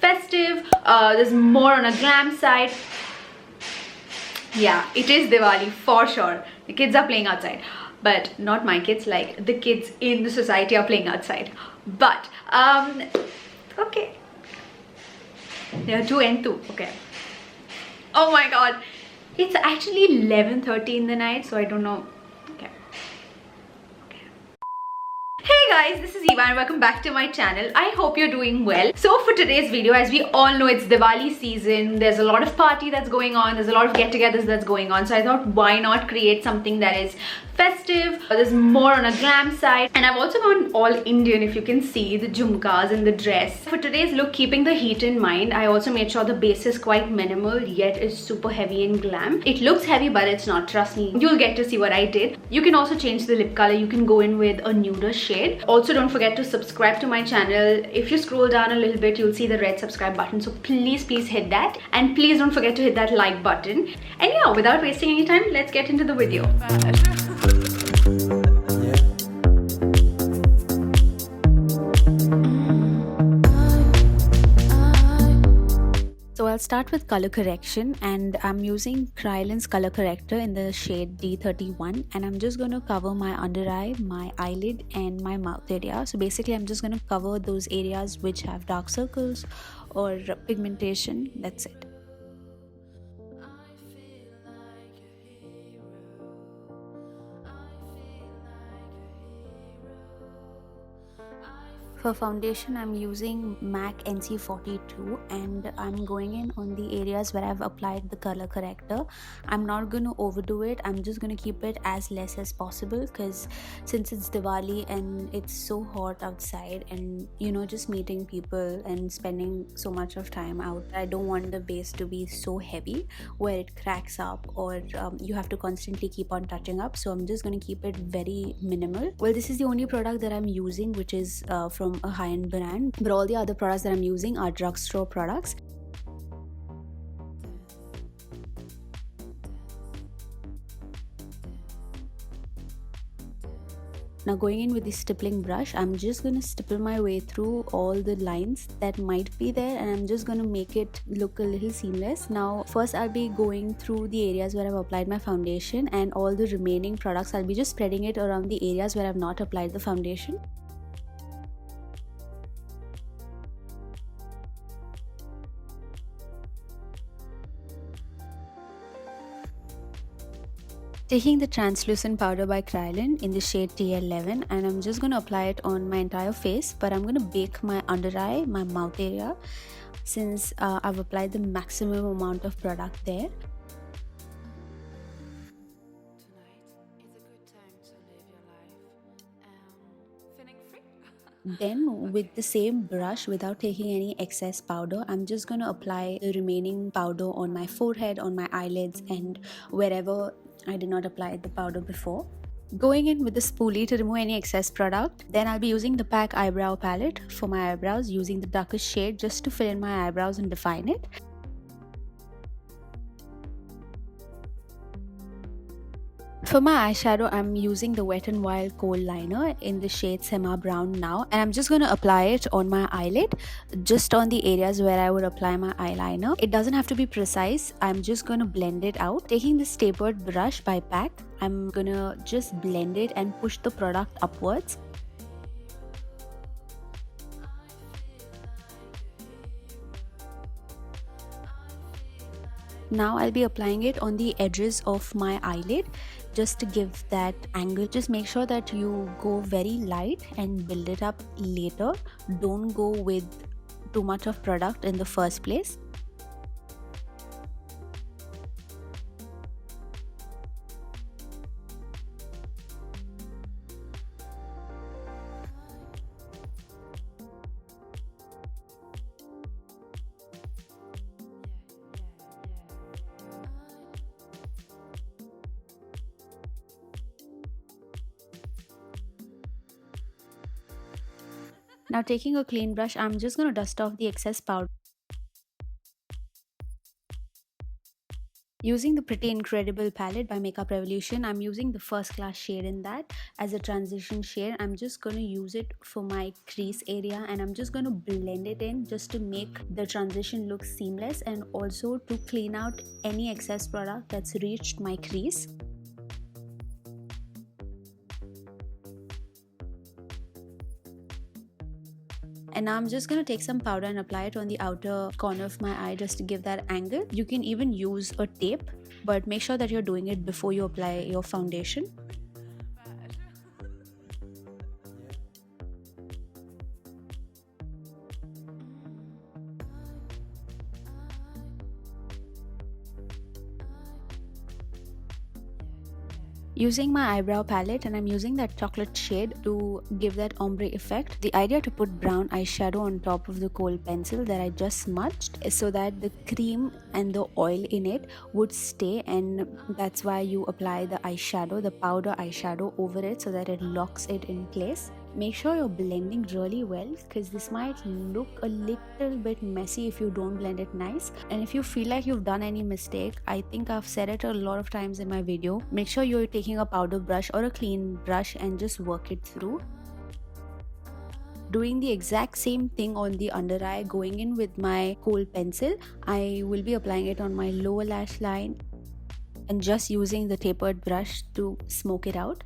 festive, there's more on a glam side. Yeah, it is Diwali for sure. The kids are playing outside, but not my kids, like the kids in the society are playing outside. But okay, there are 2 and 2. Okay. Oh my god, it's actually 11:30 in the night, so I don't know. Okay. Hey guys, this is Eva and welcome back to my channel. I hope you're doing well. So for today's video, as we all know, it's Diwali season. There's a lot of party that's going on. There's a lot of get-togethers that's going on. So I thought, why not create something that is festive? There's more on a glam side. And I've also gone all Indian, if you can see, the jhumkas and the dress. For today's look, keeping the heat in mind, I also made sure the base is quite minimal, yet it's super heavy and glam. It looks heavy, but it's not. Trust me. You'll get to see what I did. You can also change the lip color. You can go in with a nuder shade. Also, don't forget to subscribe to my channel. If you scroll down a little bit, you'll see the red subscribe button. So please hit that. And please don't forget to hit that like button. And yeah, without wasting any time, let's get into the video. So I'll start with color correction, and I'm using Krylin's color corrector in the shade D31, and I'm just going to cover my under eye, my eyelid and my mouth area. So basically I'm just going to cover those areas which have dark circles or pigmentation. That's it. For foundation, I'm using MAC NC42 and I'm going in on the areas where I've applied the color corrector. I'm not going to overdo it. I'm just going to keep it as less as possible because since it's Diwali and it's so hot outside and you know, just meeting people and spending so much of time out, I don't want the base to be so heavy where it cracks up or you have to constantly keep on touching up. So I'm just going to keep it very minimal. Well, this is the only product that I'm using which is from a high-end brand, but all the other products that I'm using are drugstore products. Now going in with the stippling brush, I'm just going to stipple my way through all the lines that might be there and I'm just going to make it look a little seamless. Now first I'll be going through the areas where I've applied my foundation, and all the remaining products I'll be just spreading it around the areas where I've not applied the foundation. Taking the translucent powder by Krylin in the shade TL11, and I'm just going to apply it on my entire face, but I'm going to bake my under eye, my mouth area, since I've applied the maximum amount of product there. Then with the same brush, without taking any excess powder, I'm just going to apply the remaining powder on my forehead, on my eyelids and wherever I did not apply the powder before. Going in with the spoolie to remove any excess product. Then I'll be using the PAC eyebrow palette for my eyebrows, using the darkest shade just to fill in my eyebrows and define it. For my eyeshadow, I'm using the Wet n Wild Kohl liner in the shade Sema Brown now, and I'm just going to apply it on my eyelid, just on the areas where I would apply my eyeliner. It doesn't have to be precise. I'm just going to blend it out. Taking this tapered brush by PAC, I'm going to just blend it and push the product upwards. Now I'll be applying it on the edges of my eyelid just to give that angle. Just make sure that you go very light and build it up later. Don't go with too much of product in the first place. Now taking a clean brush, I'm just going to dust off the excess powder. Using the Pretty Incredible palette by Makeup Revolution, I'm using the first class shade in that as a transition shade. I'm just going to use it for my crease area, and I'm just going to blend it in just to make the transition look seamless and also to clean out any excess product that's reached my crease. And now I'm just going to take some powder and apply it on the outer corner of my eye just to give that angle. You can even use a tape, but make sure that you're doing it before you apply your foundation. Using my eyebrow palette, and I'm using that chocolate shade to give that ombre effect. The idea to put brown eyeshadow on top of the kohl pencil that I just smudged is so that the cream and the oil in it would stay, and that's why you apply the eyeshadow, the powder eyeshadow over it so that it locks it in place. Make sure you're blending really well, because this might look a little bit messy if you don't blend it nice. And if you feel like you've done any mistake, I think I've said it a lot of times in my video, make sure you're taking a powder brush or a clean brush and just work it through. Doing the exact same thing on the under eye, going in with my kohl pencil, I will be applying it on my lower lash line and just using the tapered brush to smoke it out.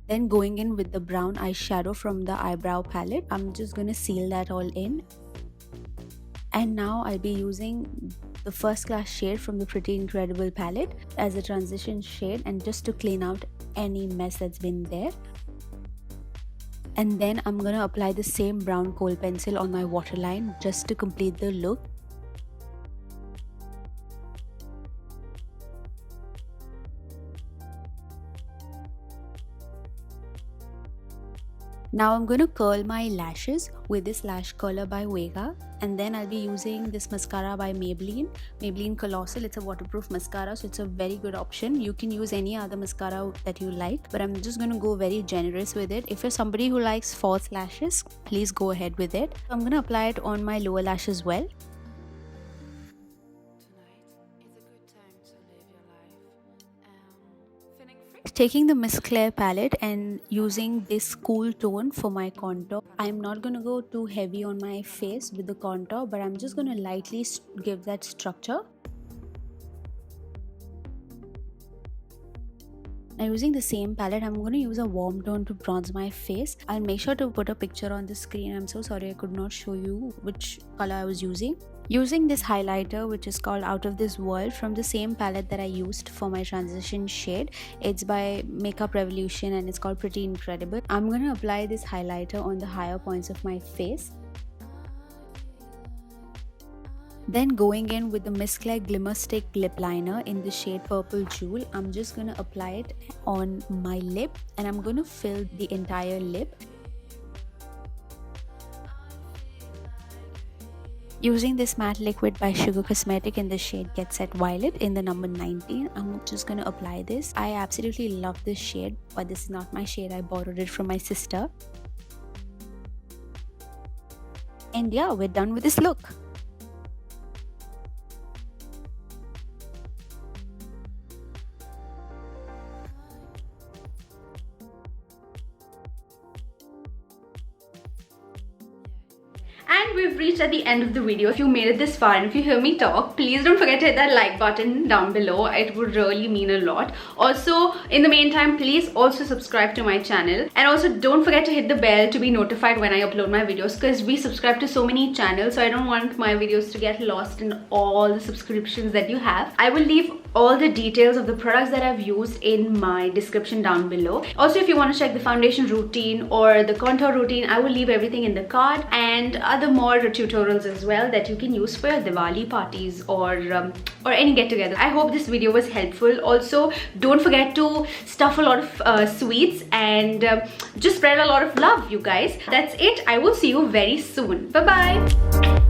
Then going in with the brown eyeshadow from the eyebrow palette, I'm just going to seal that all in. And now I'll be using the first class shade from the Pretty Incredible palette as a transition shade, and just to clean out any mess that's been there. And then I'm going to apply the same brown kohl pencil on my waterline just to complete the look. Now I'm going to curl my lashes with this lash curler by Vega, and then I'll be using this mascara by Maybelline Colossal. It's a waterproof mascara, so it's a very good option. You can use any other mascara that you like, but I'm just going to go very generous with it. If you're somebody who likes false lashes, please go ahead with it. I'm going to apply it on my lower lash as well. Taking the Miss Claire palette and using this cool tone for my contour. I'm not going to go too heavy on my face with the contour, but I'm just going to lightly give that structure. Now using the same palette, I'm going to use a warm tone to bronze my face. I'll make sure to put a picture on the screen. I'm so sorry I could not show you which color I was using. Using this highlighter, which is called Out of This World, from the same palette that I used for my transition shade. It's by Makeup Revolution and it's called Pretty Incredible. I'm going to apply this highlighter on the higher points of my face. Then going in with the Miss Claire Glimmer Stick Lip Liner in the shade Purple Jewel, I'm just going to apply it on my lip, and I'm going to fill the entire lip. Using this matte liquid by Sugar Cosmetic in the shade Get Set Violet in the number 19, I'm just going to apply this. I absolutely love this shade, but this is not my shade. I borrowed it from my sister. And yeah, we're done with this look. And we've reached at the end of the video. If you made it this far and if you hear me talk, please don't forget to hit that like button down below. It would really mean a lot. Also, in the meantime, please also subscribe to my channel. And also don't forget to hit the bell to be notified when I upload my videos, because we subscribe to so many channels, so I don't want my videos to get lost in all the subscriptions that you have. I will leave all the details of the products that I've used in my description down below. Also, if you want to check the foundation routine or the contour routine, I will leave everything in the card, and other more tutorials as well that you can use for your Diwali parties or any get-together. I hope this video was helpful. Also, don't forget to stuff a lot of sweets and just spread a lot of love, you guys. That's it. I will see you very soon. Bye-bye.